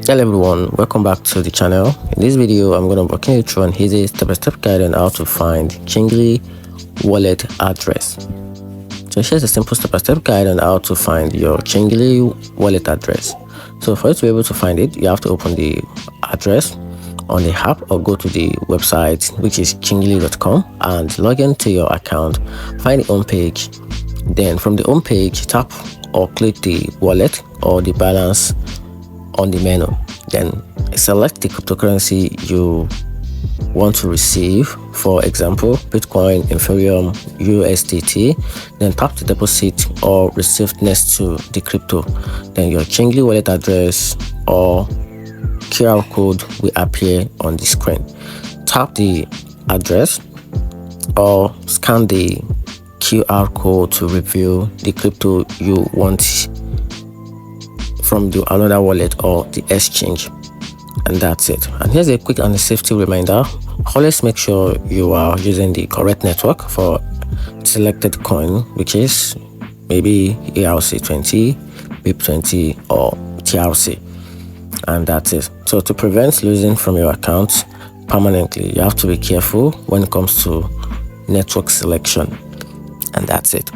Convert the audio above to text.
Hello everyone, welcome back to the channel. In this video I'm going to be walking you through an easy step-by-step guide on how to find Changelly wallet address. So here's a simple step-by-step guide on how to find your Changelly wallet address. So for you to be able to find it, you have to open the address on the app or go to the website, which is changelly.com, and log into your account. Find the home page. Then from the home page, tap or click the wallet or the balance on the menu. Then select the cryptocurrency you want to receive, for example Bitcoin, Ethereum, USDT. Then tap the deposit or receive next to the crypto. Then your Changelly wallet address or QR code will appear on the screen. Tap the address or scan the QR code to reveal the crypto you want from the another wallet or the exchange, and that's it. And here's a quick and a safety reminder: always make sure you are using the correct network for selected coin, which is maybe ERC20, BIP20 or TRC, and that's it. So to prevent losing from your account permanently, you have to be careful when it comes to network selection, and that's it.